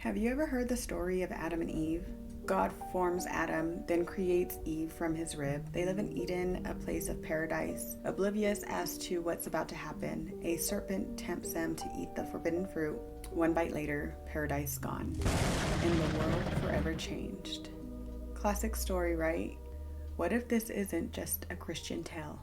Have you ever heard the story of Adam and Eve? God forms Adam, then creates Eve from his rib. They live in Eden, a place of paradise. Oblivious as to what's about to happen, a serpent tempts them to eat the forbidden fruit. One bite later, paradise gone, and the world forever changed. Classic story, right? What if this isn't just a Christian tale?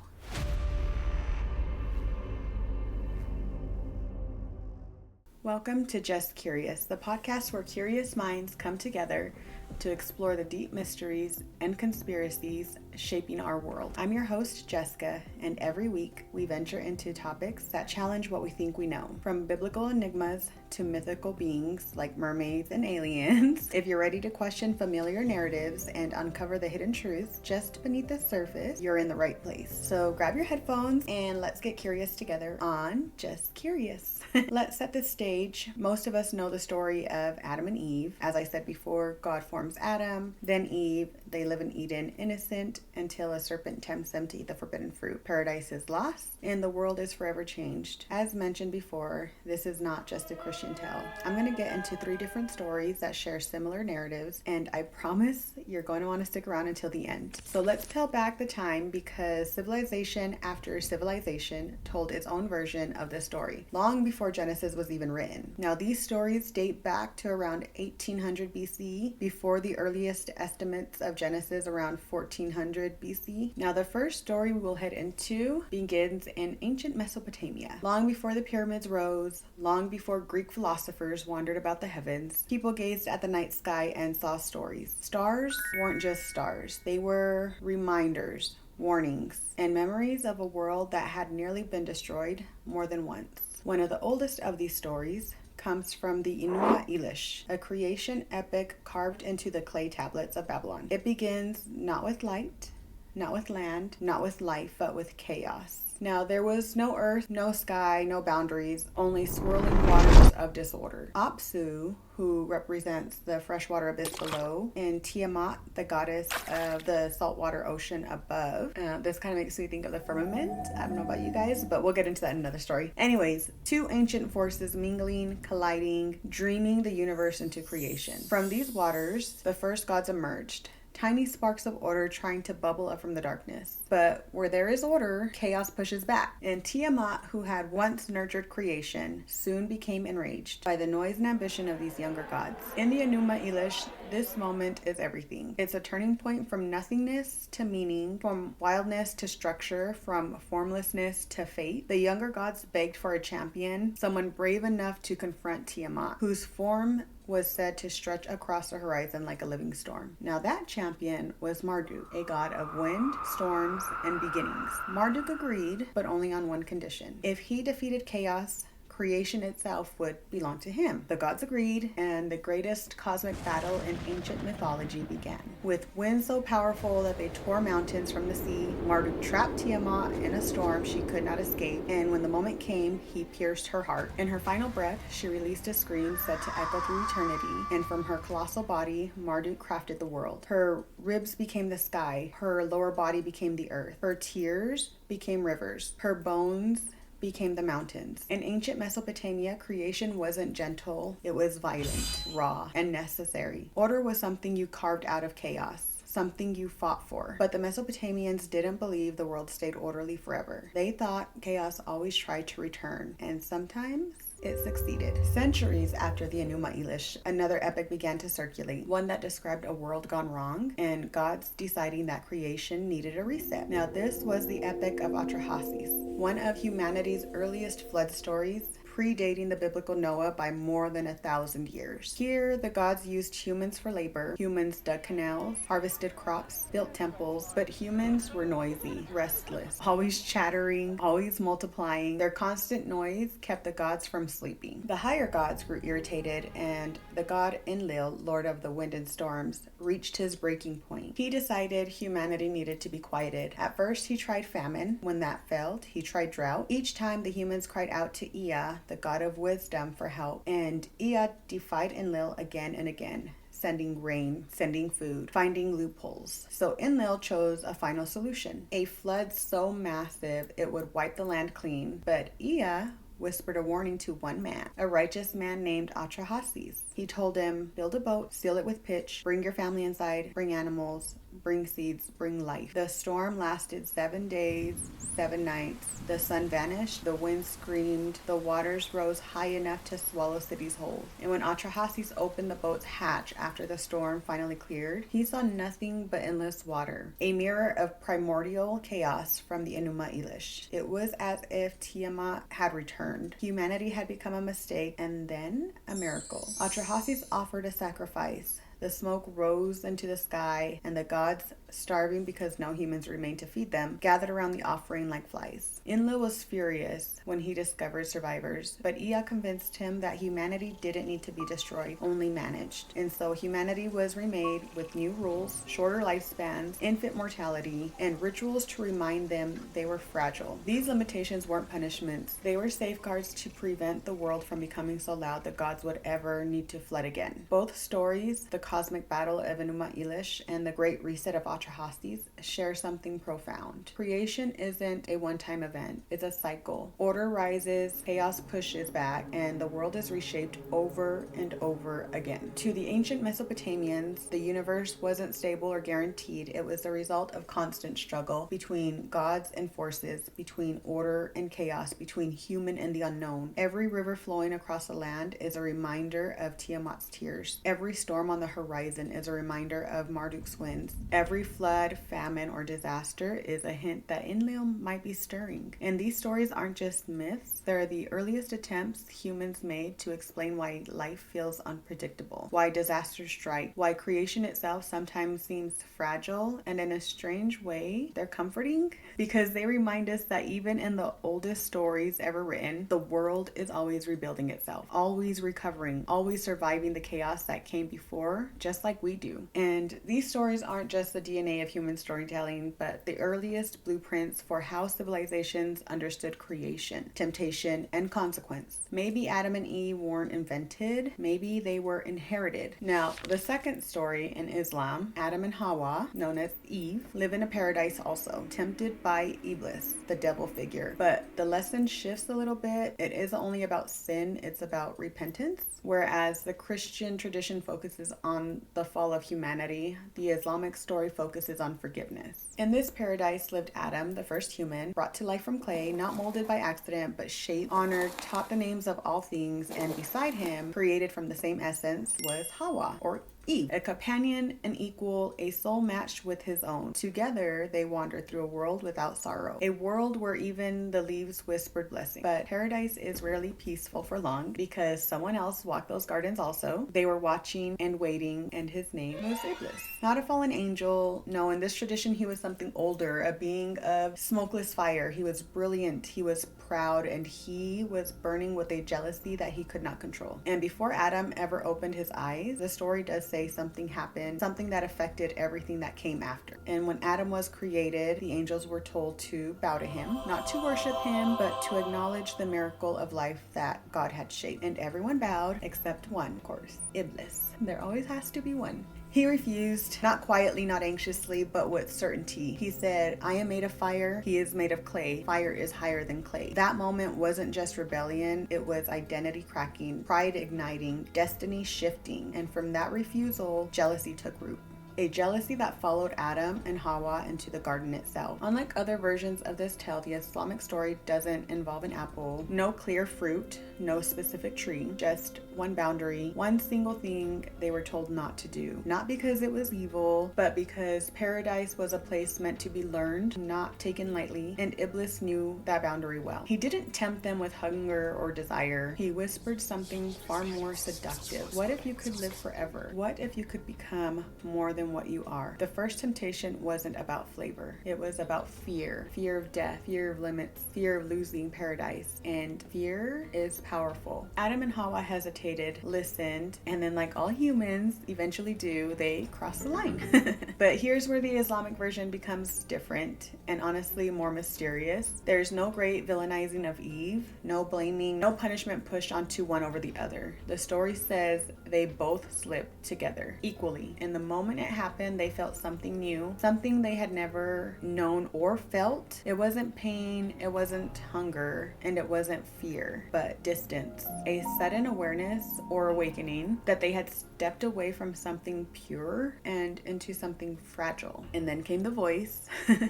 Welcome to Jess Curious, the podcast where curious minds come together to explore the deep mysteries and conspiracies shaping our world. I'm your host, Jessica, and every week we venture into topics that challenge what we think we know, from biblical enigmas to mythical beings like mermaids and aliens. If you're ready to question familiar narratives and uncover the hidden truths just beneath the surface, you're in the right place. So grab your headphones and let's get curious together on Just Curious. Let's set the stage. Most of us know the story of Adam and Eve. As I said before, God forms Adam, then Eve. They live in Eden innocent until a serpent tempts them to eat the forbidden fruit. Paradise is lost and the world is forever changed. As mentioned before, this is not just a Christian tale. I'm going to get into 3 different stories that share similar narratives, and I promise you're going to want to stick around until the end. So let's peel back the time, because civilization after civilization told its own version of this story, long before Genesis was even written. Now, these stories date back to around 1800 BC, before the earliest estimates of Genesis around 1400 BC. Now, the first story we will head into begins in ancient Mesopotamia. Long before the pyramids rose, long before Greek philosophers wandered about the heavens, people gazed at the night sky and saw stories. Stars weren't just stars, they were reminders, warnings, and memories of a world that had nearly been destroyed more than once. One of the oldest of these stories comes from the Enuma Elish, a creation epic carved into the clay tablets of Babylon. It begins not with light, not with land, not with life, but with chaos. Now, there was no earth, no sky, no boundaries, only swirling waters of disorder. Apsu, who represents the freshwater abyss below, and Tiamat, the goddess of the saltwater ocean above. This kind of makes me think of the firmament. I don't know about you guys, but we'll get into that in another story. Anyways, 2 ancient forces mingling, colliding, dreaming the universe into creation. From these waters, the first gods emerged. Tiny sparks of order trying to bubble up from the darkness. But where there is order, chaos pushes back. And Tiamat, who had once nurtured creation, soon became enraged by the noise and ambition of these younger gods. In the Enuma Elish, this moment is everything. It's a turning point from nothingness to meaning, from wildness to structure, from formlessness to fate. The younger gods begged for a champion, someone brave enough to confront Tiamat, whose form was said to stretch across the horizon like a living storm. Now, that champion was Marduk, a god of wind, storms, and beginnings. Marduk agreed, but only on one condition. If he defeated chaos, creation itself would belong to him. The gods agreed, and the greatest cosmic battle in ancient mythology began. With winds so powerful that they tore mountains from the sea, Marduk trapped Tiamat in a storm she could not escape, and when the moment came, he pierced her heart. In her final breath, she released a scream said to echo through eternity, and from her colossal body, Marduk crafted the world. Her ribs became the sky, her lower body became the earth, her tears became rivers, her bones became the mountains. In ancient Mesopotamia, creation wasn't gentle, it was violent, raw, and necessary. Order was something you carved out of chaos, something you fought for. But the Mesopotamians didn't believe the world stayed orderly forever. They thought chaos always tried to return, and sometimes it succeeded. Centuries after the Enuma Elish, another epic began to circulate, one that described a world gone wrong and gods deciding that creation needed a reset. Now, this was the epic of Atrahasis, one of humanity's earliest flood stories, predating the biblical Noah by more than 1,000 years. Here, the gods used humans for labor. Humans dug canals, harvested crops, built temples, but humans were noisy, restless, always chattering, always multiplying. Their constant noise kept the gods from sleeping. The higher gods grew irritated, and the god Enlil, lord of the wind and storms, reached his breaking point. He decided humanity needed to be quieted. At first, he tried famine. When that failed, he tried drought. Each time, the humans cried out to Ea, the god of wisdom, for help, and Ea defied Enlil again and again, sending rain, sending food, finding loopholes. So Enlil chose a final solution, a flood so massive it would wipe the land clean. But Ea whispered a warning to one man, a righteous man named Atrahasis. He told him, build a boat, seal it with pitch, bring your family inside, bring animals, bring seeds, bring life. The storm lasted 7 days, 7 nights. The sun vanished, the wind screamed, the waters rose high enough to swallow cities whole. And when Atrahasis opened the boat's hatch after the storm finally cleared, he saw nothing but endless water, a mirror of primordial chaos from the Enuma Elish. It was as if Tiamat had returned. Humanity had become a mistake, and then a miracle. Atrahasis offered a sacrifice. The smoke rose into the sky, and the gods, starving because no humans remained to feed them, gathered around the offering like flies. Enlil was furious when he discovered survivors, but Ea convinced him that humanity didn't need to be destroyed, only managed. And so humanity was remade with new rules, shorter lifespans, infant mortality, and rituals to remind them they were fragile. These limitations weren't punishments. They were safeguards to prevent the world from becoming so loud the gods would ever need to flood again. Both stories, the cosmic battle of Enuma Elish and the great reset of Atrahasis, share something profound. Creation isn't a one-time event. It's a cycle. Order rises, chaos pushes back, and the world is reshaped over and over again. To the ancient Mesopotamians, the universe wasn't stable or guaranteed. It was the result of constant struggle between gods and forces, between order and chaos, between human and the unknown. Every river flowing across the land is a reminder of Tiamat's tears. Every storm on the horizon is a reminder of Marduk's winds. Every flood, famine, or disaster is a hint that Enlil might be stirring. And these stories aren't just myths. They're the earliest attempts humans made to explain why life feels unpredictable, why disasters strike, why creation itself sometimes seems fragile, and in a strange way, they're comforting because they remind us that even in the oldest stories ever written, the world is always rebuilding itself, always recovering, always surviving the chaos that came before, just like we do. And these stories aren't just the DNA of human storytelling, but the earliest blueprints for how civilizations understood creation, temptation, and consequence. Maybe Adam and Eve weren't invented, maybe they were inherited. Now, the second story in Islam, Adam and Hawwa, known as Eve, live in a paradise also, tempted by Iblis, the devil figure. But the lesson shifts a little bit. It isn't only about sin, it's about repentance. Whereas the Christian tradition focuses on the fall of humanity, the Islamic story focuses on forgiveness. In this paradise lived Adam, the first human, brought to life from clay, not molded by accident, but shaped, honored, taught the names of all things, and beside him, created from the same essence, was Hawwa, or Eve, a companion, an equal, a soul matched with his own. Together, they wandered through a world without sorrow, a world where even the leaves whispered blessing. But paradise is rarely peaceful for long because someone else walked those gardens also. They were watching and waiting, and his name was Iblis. Not a fallen angel. No, in this tradition, he was something older, a being of smokeless fire. He was brilliant, he was proud, and he was burning with a jealousy that he could not control. And before Adam ever opened his eyes, the story does say something happened, something that affected everything that came after. And when Adam was created, the angels were told to bow to him, not to worship him, but to acknowledge the miracle of life that God had shaped. And everyone bowed except one, of course, Iblis. There always has to be one. He refused, not quietly, not anxiously, but with certainty. He said, I am made of fire, he is made of clay. Fire is higher than clay. That moment wasn't just rebellion, it was identity cracking, pride igniting, destiny shifting. And from that refusal, jealousy took root. A jealousy that followed Adam and Hawwa into the garden itself. Unlike other versions of this tale, the Islamic story doesn't involve an apple, no clear fruit, no specific tree, just one boundary, one single thing they were told not to do. Not because it was evil, but because paradise was a place meant to be learned, not taken lightly, and Iblis knew that boundary well. He didn't tempt them with hunger or desire. He whispered something far more seductive. What if you could live forever? What if you could become more than what you are? The first temptation wasn't about flavor. It was about fear. Fear of death, fear of limits, fear of losing paradise. And fear is powerful. Adam and Hawwa hesitated, listened, and then, like all humans eventually do, they crossed the line. But here's where the Islamic version becomes different and honestly more mysterious. There's no great villainizing of Eve, no blaming, no punishment pushed onto one over the other. The story says they both slipped together equally. In the moment it happened, they felt something new, something they had never known or felt. It wasn't pain, it wasn't hunger, and it wasn't fear, but distance. A sudden awareness or awakening that they had stepped away from something pure and into something fragile. And then came the voice,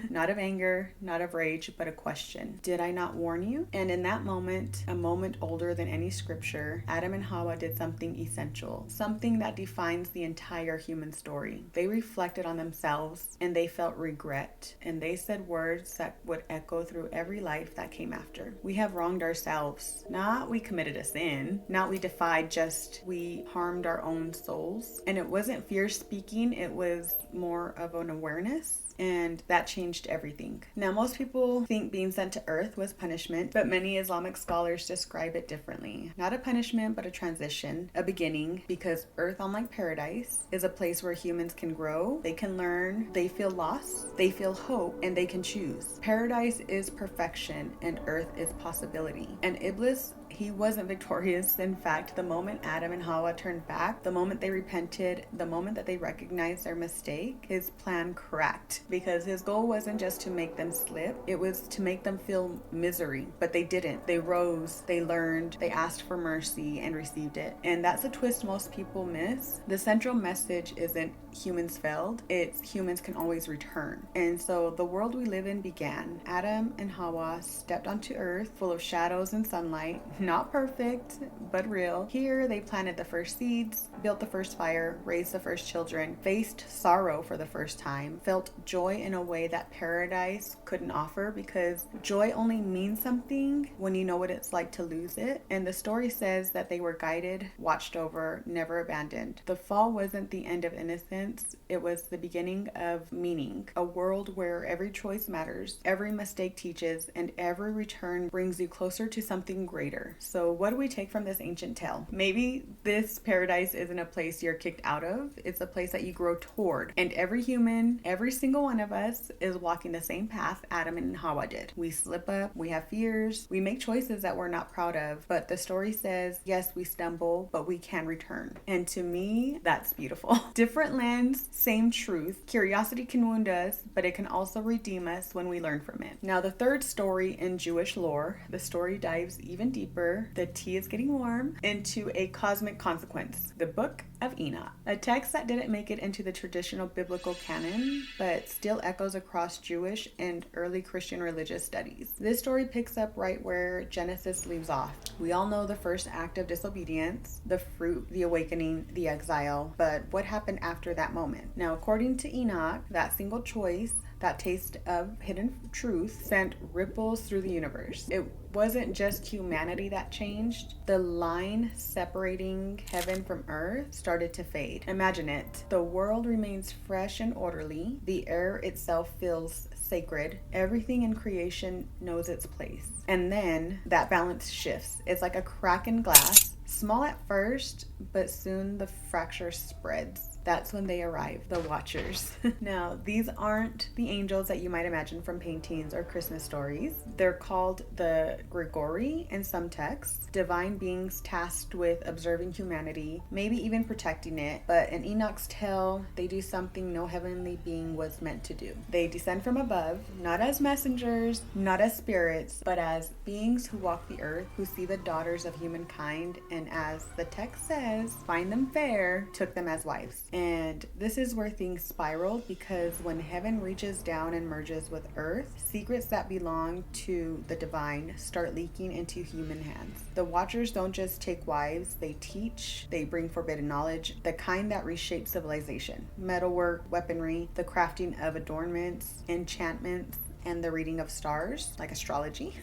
not of anger, not of rage, but a question. Did I not warn you? And in that moment, a moment older than any scripture, Adam and Hawwa did something essential, something that defines the entire human story. They reflected on themselves and they felt regret, and they said words that would echo through every life that came after. We have wronged ourselves. Not we committed a sin, not we defied, just we harmed our own souls. And it wasn't fear speaking, it was more of an awareness. And that changed everything. Now, most people think being sent to earth was punishment, but many Islamic scholars describe it differently. Not a punishment, but a transition, a beginning, because earth, unlike paradise, is a place where humans can grow, they can learn, they feel loss, they feel hope, and they can choose. Paradise is perfection, and earth is possibility. And Iblis, he wasn't victorious. In fact, the moment Adam and Hawwa turned back, the moment they repented, the moment that they recognized their mistake, his plan cracked. Because his goal wasn't just to make them slip, it was to make them feel misery. But they didn't. They rose, they learned, they asked for mercy and received it. And that's a twist most people miss. The central message isn't humans failed, it's humans can always return. And so the world we live in began. Adam and Hawwa stepped onto earth, full of shadows and sunlight. Not perfect, but real. Here they planted the first seeds, built the first fire, raised the first children, faced sorrow for the first time, felt joy in a way that paradise couldn't offer, because joy only means something when you know what it's like to lose it. And the story says that they were guided, watched over, never abandoned. The fall wasn't the end of innocence, it was the beginning of meaning. A world where every choice matters, every mistake teaches, and every return brings you closer to something greater. So what do we take from this ancient tale? Maybe this paradise isn't a place you're kicked out of, it's a place that you grow toward. And every human, every single one of us is walking the same path Adam and Hawwa did. We slip up, we have fears, we make choices that we're not proud of, but the story says, yes, we stumble, but we can return. And to me, that's beautiful. Different lens, same truth. Curiosity can wound us, but it can also redeem us when we learn from it. Now, the third story in Jewish lore, the story dives even deeper, the tea is getting warm, into a cosmic consequence, the book of Enoch. A text that didn't make it into the traditional biblical canon, but still echoes across Jewish and early Christian religious studies. This story picks up right where Genesis leaves off. We all know the first act of disobedience, the fruit, the awakening, the exile, but what happened after that moment? Now, according to Enoch, that single choice, that taste of hidden truth, sent ripples through the universe. It wasn't just humanity that changed. The line separating heaven from earth started to fade. Imagine it. The world remains fresh and orderly. The air itself feels sacred. Everything in creation knows its place. And then that balance shifts. It's like a crack in glass. Small at first, but soon the fracture spreads. That's when they arrive, the Watchers. Now, these aren't the angels that you might imagine from paintings or Christmas stories. They're called the Grigori in some texts, divine beings tasked with observing humanity, maybe even protecting it. But in Enoch's tale, they do something no heavenly being was meant to do. They descend from above, not as messengers, not as spirits, but as beings who walk the earth, who see the daughters of humankind, and as the text says, find them fair, took them as wives. And this is where things spiraled, because when heaven reaches down and merges with earth, secrets that belong to the divine start leaking into human hands. The Watchers don't just take wives, they teach, they bring forbidden knowledge, the kind that reshapes civilization. Metalwork, weaponry, the crafting of adornments, enchantments, and the reading of stars, like astrology.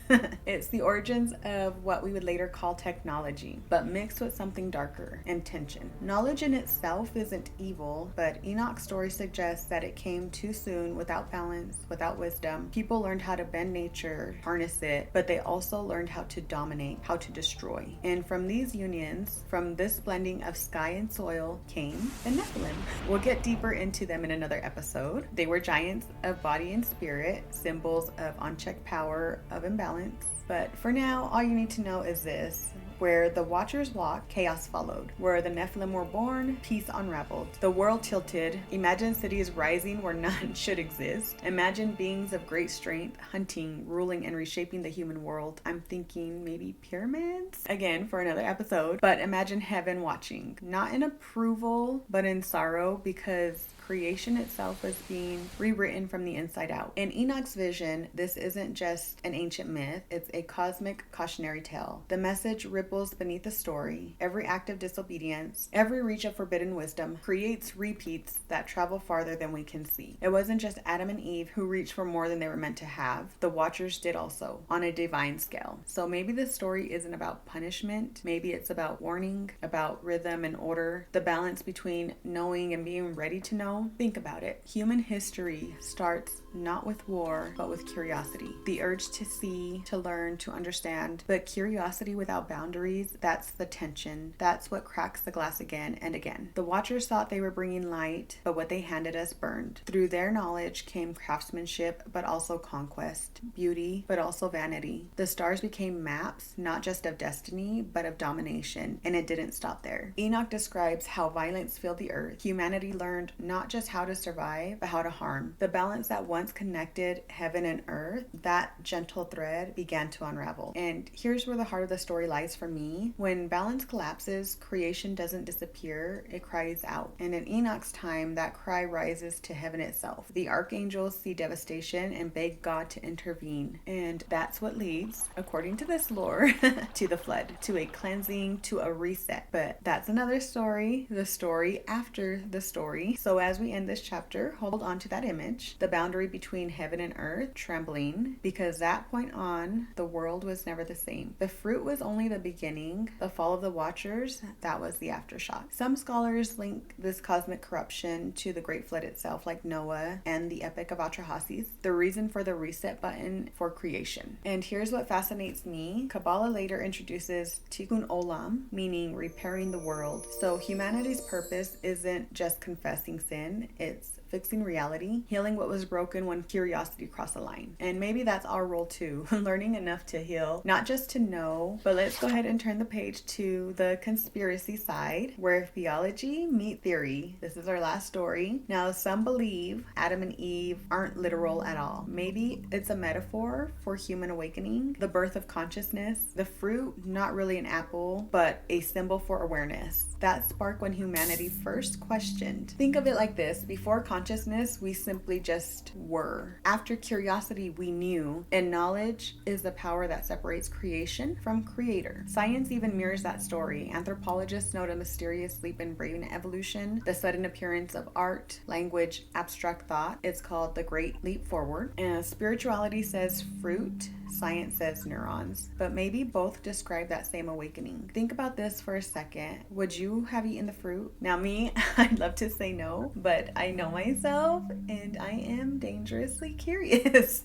It's the origins of what we would later call technology, but mixed with something darker, intention. Knowledge in itself isn't evil, but Enoch's story suggests that it came too soon, without balance, without wisdom. People learned how to bend nature, harness it, but they also learned how to dominate, how to destroy. And from these unions, from this blending of sky and soil, came the Nephilim. We'll get deeper into them in another episode. They were giants of body and spirit, symbols of unchecked power, of imbalance. But for now, all you need to know is this: Where the Watchers walked, chaos followed. Where the Nephilim were born, peace unraveled. The world tilted. Imagine cities rising where none should exist. Imagine beings of great strength, hunting, ruling, and reshaping the human world. I'm thinking maybe pyramids? Again, for another episode. But imagine heaven watching. Not in approval, but in sorrow, because creation itself was being rewritten from the inside out. In Enoch's vision, this isn't just an ancient myth, it's a cosmic cautionary tale. The message ripples beneath the story. Every act of disobedience, every reach of forbidden wisdom creates repeats that travel farther than we can see. It wasn't just Adam and Eve who reached for more than they were meant to have. The Watchers did also, on a divine scale. So maybe the story isn't about punishment, maybe it's about warning, about rhythm and order, the balance between knowing and being ready to know. Think about it. Human history starts not with war, but with curiosity. The urge to see, to learn, to understand. But curiosity without boundaries, that's the tension. That's what cracks the glass again and again. The Watchers thought they were bringing light, but what they handed us burned. Through their knowledge came craftsmanship, but also conquest. Beauty, but also vanity. The stars became maps, not just of destiny, but of domination. And it didn't stop there. Enoch describes how violence filled the earth. Humanity learned not just how to survive, but how to harm. The balance that once connected heaven and earth, that gentle thread began to unravel. And here's where the heart of the story lies for me. When balance collapses, creation doesn't disappear, it cries out. And in Enoch's time, that cry rises to heaven itself. The archangels see devastation and beg God to intervene. And that's what leads, according to this lore, to the flood, to a cleansing, to a reset. But that's another story, the story after the story. So as we end this chapter, hold on to that image, the boundary between heaven and earth trembling, because that point on, the world was never the same. The fruit was only the beginning. The fall of the Watchers, that was the aftershock. Some scholars link this cosmic corruption to the Great Flood itself, like Noah and the Epic of Atrahasis, the reason for the reset button for creation. And here's what fascinates me. Kabbalah later introduces Tikkun Olam, meaning repairing the world. So humanity's purpose isn't just confessing sin, it's fixing reality, healing what was broken when curiosity crossed the line. And maybe that's our role too, learning enough to heal, not just to know. But let's go ahead and turn the page to the conspiracy side, where theology meet theory. This is our last story. Now, some believe Adam and Eve aren't literal at all. Maybe it's a metaphor for human awakening, the birth of consciousness, the fruit, not really an apple, but a symbol for awareness. That spark when humanity first questioned. Think of it like this: before consciousness, we simply just were. After curiosity, we knew. And knowledge is the power that separates creation from creator. Science even mirrors that story. Anthropologists note a mysterious leap in brain evolution, the sudden appearance of art, language, abstract thought. It's called the Great Leap Forward. And spirituality says fruit, science says neurons. But maybe both describe that same awakening. Think about this for a second. Would you have eaten the fruit? Now me, I'd love to say no, but I know myself and I am dangerously curious.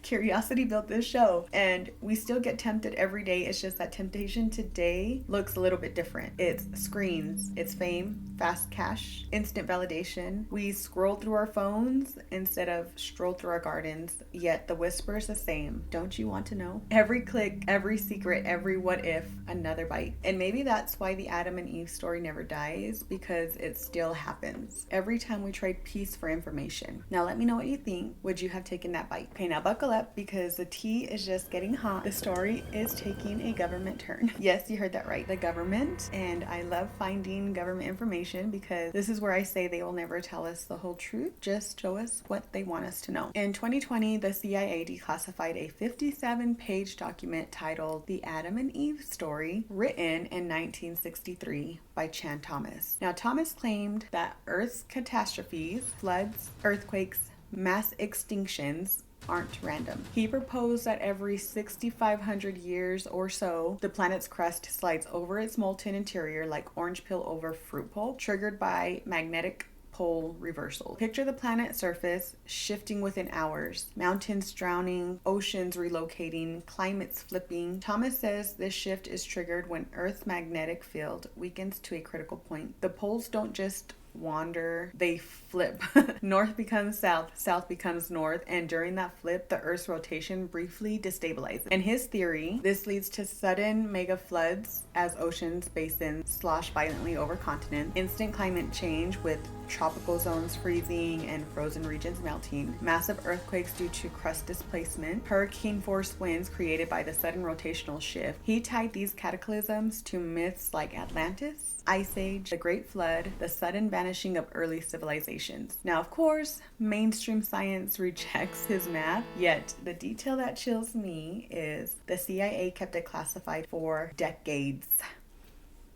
Curiosity built this show, and we still get tempted every day. It's just that temptation today looks a little bit different. It's screens, it's fame, fast cash, instant validation. We scroll through our phones instead of stroll through our gardens, yet the whisper's the same. Don't you want to know? Every click, every secret, every what if, another bite. And maybe that's why the Adam and Eve story never dies, because it still happens. Every time we trade peace for information. Now let me know what you think. Would you have taken that bite? Okay, now buckle up, because the tea is just getting hot. The story is taking a government turn. Yes, you heard that right. The government. And I love finding government information, because this is where I say they will never tell us the whole truth. Just show us what they want us to know. In 2020, the CIA declassified a 57-page document titled The Adam and Eve Story, written in 1963 by Chan Thomas. Now, Thomas claimed that Earth's catastrophes, floods, earthquakes, mass extinctions, aren't random. He proposed that every 6,500 years or so, the planet's crust slides over its molten interior like orange peel over fruit pulp, triggered by magnetic pole reversal. Picture the planet's surface shifting within hours, mountains drowning, oceans relocating, climates flipping. Thomas says this shift is triggered when Earth's magnetic field weakens to a critical point. The poles don't just wander, they flip. North becomes south, south becomes north, and during that flip, the Earth's rotation briefly destabilizes. In his theory, this leads to sudden mega floods as oceans basins slosh violently over continents, instant climate change with tropical zones freezing and frozen regions melting, massive earthquakes due to crust displacement, hurricane force winds created by the sudden rotational shift. He tied these cataclysms to myths like Atlantis, Ice Age, the Great Flood, the sudden vanishing of early civilizations. Now, of course, mainstream science rejects his math, yet the detail that chills me is the CIA kept it classified for decades.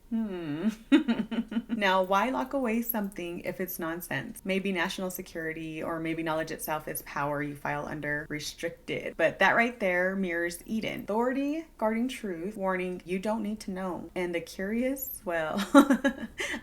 Now, why lock away something if it's nonsense? Maybe national security, or maybe knowledge itself is power you file under restricted. But that right there mirrors Eden. Authority, guarding truth, warning, you don't need to know. And the curious, well,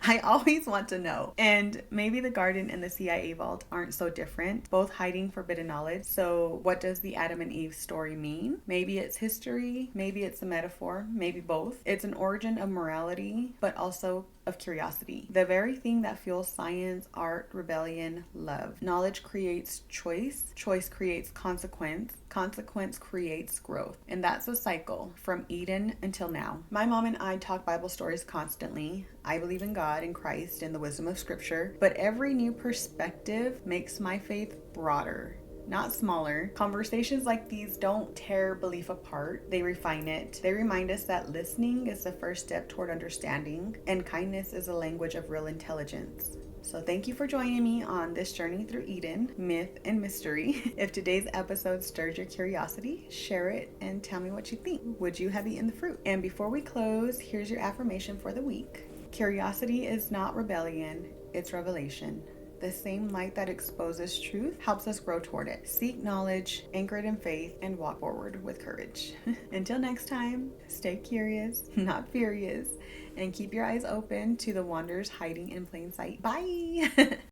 I always want to know. And maybe the garden and the CIA vault aren't so different, both hiding forbidden knowledge. So what does the Adam and Eve story mean? Maybe it's history, maybe it's a metaphor, maybe both. It's an origin of morality, but also of curiosity. The very thing that fuels science, art, rebellion, love. Knowledge creates choice, choice creates consequence, consequence creates growth. And that's a cycle from Eden until now. My mom and I talk Bible stories constantly. I believe in God and Christ and the wisdom of Scripture, but every new perspective makes my faith broader, not smaller. Conversations like these don't tear belief apart, they refine it. They remind us that listening is the first step toward understanding, and kindness is a language of real intelligence. So thank you for joining me on this journey through Eden, myth, and mystery. If today's episode stirred your curiosity, share it and tell me what you think. Would you have eaten the fruit? And before we close, here's your affirmation for the week. Curiosity is not rebellion, it's revelation. The same light that exposes truth helps us grow toward it. Seek knowledge, anchor it in faith, and walk forward with courage. Until next time, stay curious, not furious, and keep your eyes open to the wonders hiding in plain sight. Bye!